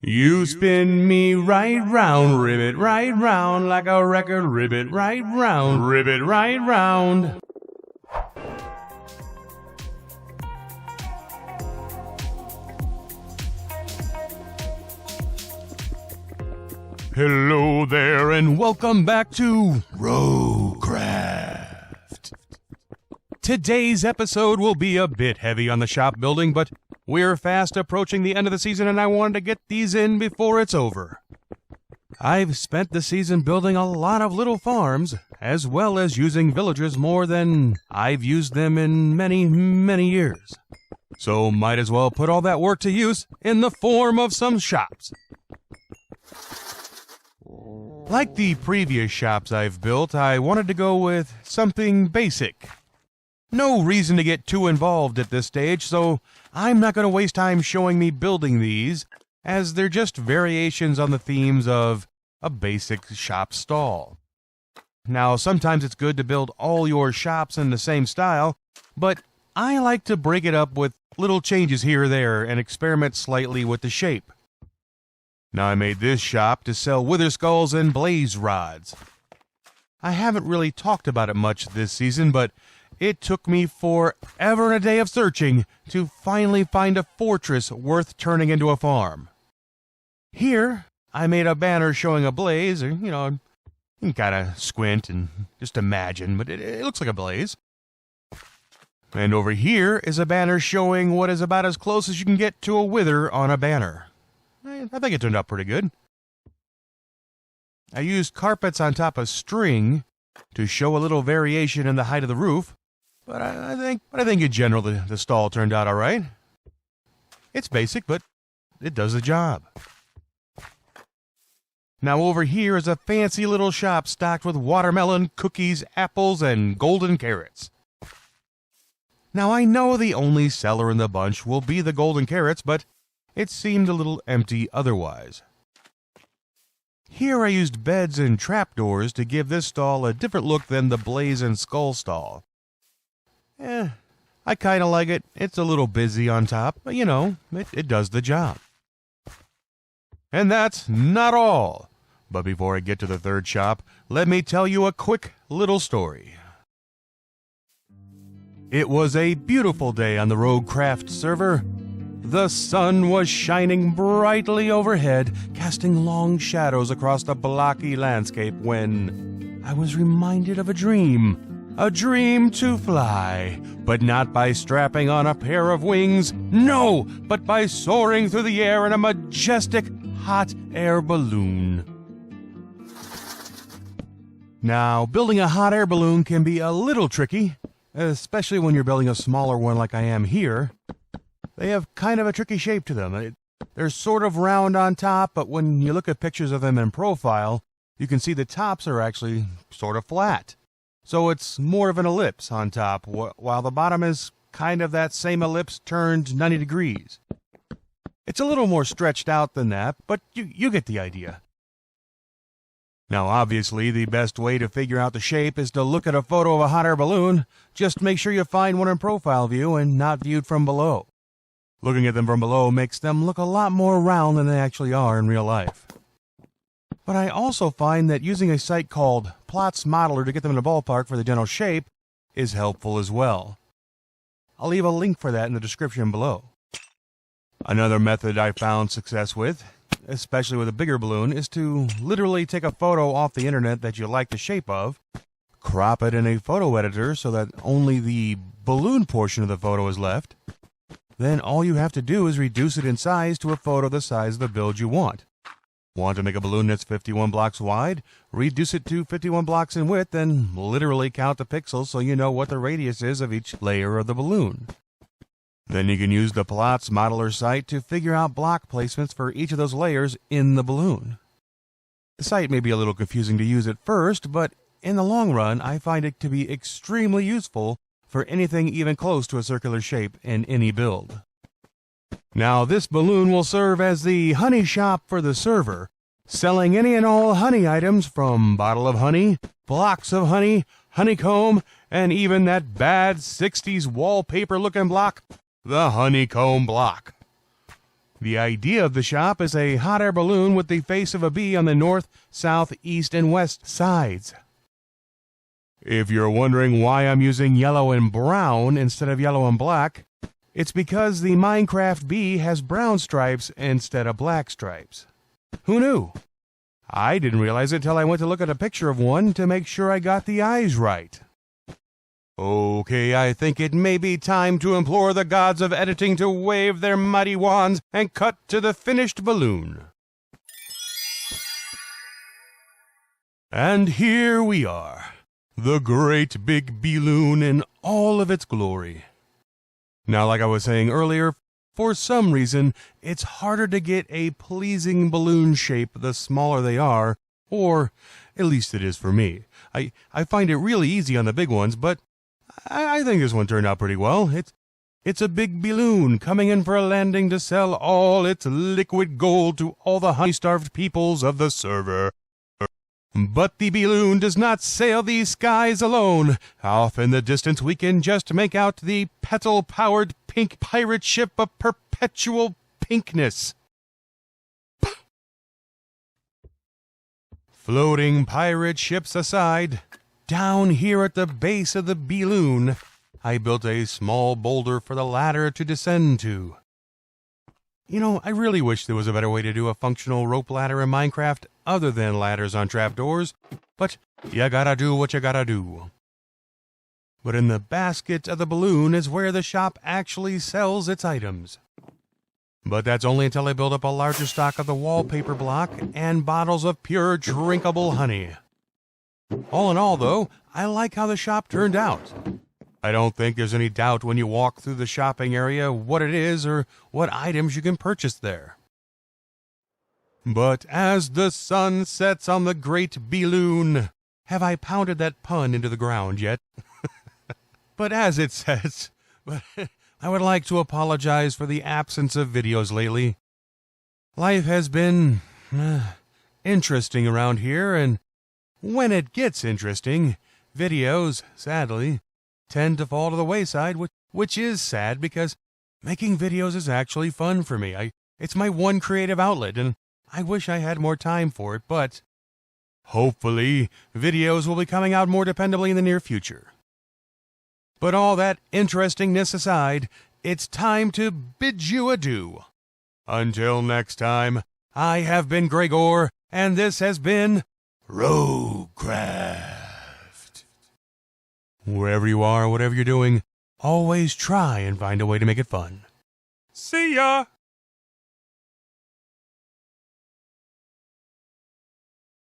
You spin me right round, ribbit right round, like a record, ribbit right round, ribbit right round. Hello there, and welcome back to Roguecraft. Today's episode will be a bit heavy on the shop building, but we're fast approaching the end of the season, and I wanted to get these in before it's over. I've spent the season building a lot of little farms, as well as using villagers more than I've used them in many, many years. So might as well put all that work to use in the form of some shops. Like the previous shops I've built, I wanted to go with something basic. No reason to get too involved at this stage, so I'm not going to waste time showing me building these, as they're just variations on the themes of a basic shop stall. Now, sometimes it's good to build all your shops in the same style, but I like to break it up with little changes here or there and experiment slightly with the shape. Now, I made this shop to sell wither skulls and blaze rods. I haven't really talked about it much this season, but it took me forever and a day of searching to finally find a fortress worth turning into a farm. Here, I made a banner showing a blaze, or, you can kind of squint and just imagine, but it looks like a blaze. And over here is a banner showing what is about as close as you can get to a wither on a banner. I think it turned out pretty good. I used carpets on top of string to show a little variation in the height of the roof, but I think in general the stall turned out all right. It's basic, but it does the job. Now over here is a fancy little shop stocked with watermelon, cookies, apples, and golden carrots. Now I know the only seller in the bunch will be the golden carrots, but it seemed a little empty otherwise. Here I used beds and trapdoors to give this stall a different look than the blaze and skull stall. I kinda like it. It's a little busy on top, but it does the job. And that's not all. But before I get to the third shop, let me tell you a quick little story. It was a beautiful day on the Roguecraft server. The sun was shining brightly overhead, casting long shadows across the blocky landscape when I was reminded of a dream. A dream to fly, but not by strapping on a pair of wings, no, but by soaring through the air in a majestic hot air balloon. Now, building a hot air balloon can be a little tricky, especially when you're building a smaller one like I am here. They have kind of a tricky shape to them. They're sort of round on top, but when you look at pictures of them in profile, you can see the tops are actually sort of flat. So it's more of an ellipse on top, while the bottom is kind of that same ellipse turned 90 degrees. It's a little more stretched out than that, but you get the idea. Now, obviously, the best way to figure out the shape is to look at a photo of a hot air balloon. Just make sure you find one in profile view and not viewed from below. Looking at them from below makes them look a lot more round than they actually are in real life. But I also find that using a site called Plots Modeler to get them in the ballpark for the general shape is helpful as well. I'll leave a link for that in the description below. Another method I found success with, especially with a bigger balloon, is to literally take a photo off the internet that you like the shape of, crop it in a photo editor so that only the balloon portion of the photo is left. Then all you have to do is reduce it in size to a photo the size of the build you want. Want to make a balloon that's 51 blocks wide? Reduce it to 51 blocks in width and literally count the pixels so you know what the radius is of each layer of the balloon. Then you can use the Plots Modeler site to figure out block placements for each of those layers in the balloon. The site may be a little confusing to use at first, but in the long run I find it to be extremely useful for anything even close to a circular shape in any build. Now this balloon will serve as the honey shop for the server, selling any and all honey items from bottle of honey, blocks of honey, honeycomb, and even that bad 60s wallpaper looking block, the honeycomb block. The idea of the shop is a hot air balloon with the face of a bee on the north, south, east, and west sides. If you're wondering why I'm using yellow and brown instead of yellow and black, it's because the Minecraft bee has brown stripes instead of black stripes. Who knew? I didn't realize it till I went to look at a picture of one to make sure I got the eyes right. Okay, I think it may be time to implore the gods of editing to wave their mighty wands and cut to the finished balloon. And here we are, the great big Beeloon in all of its glory. Now, like I was saying earlier, for some reason, it's harder to get a pleasing balloon shape the smaller they are, or at least it is for me. I find it really easy on the big ones, but I think this one turned out pretty well. It's a big Beeloon coming in for a landing to sell all its liquid gold to all the honey-starved peoples of the server. But the Beeloon does not sail these skies alone. Off in the distance we can just make out the petal-powered pink pirate ship of perpetual pinkness. Floating pirate ships aside, down here at the base of the Beeloon, I built a small boulder for the ladder to descend to. You know, I really wish there was a better way to do a functional rope ladder in Minecraft other than ladders on trapdoors, but you gotta do what you gotta do. But in the basket of the balloon is where the shop actually sells its items. But that's only until I build up a larger stock of the wallpaper block and bottles of pure drinkable honey. All in all, though, I like how the shop turned out. I don't think there's any doubt when you walk through the shopping area what it is or what items you can purchase there. But as the sun sets on the great Beeloon, have I pounded that pun into the ground yet? But as it says, I would like to apologize for the absence of videos lately. Life has been interesting around here, and when it gets interesting, videos, sadly, tend to fall to the wayside, which is sad because making videos is actually fun for me. It's my one creative outlet, and I wish I had more time for it, but hopefully videos will be coming out more dependably in the near future. But all that interestingness aside, it's time to bid you adieu. Until next time, I have been Gragore, and this has been Roguecraft. Wherever you are, whatever you're doing, always try and find a way to make it fun. See ya!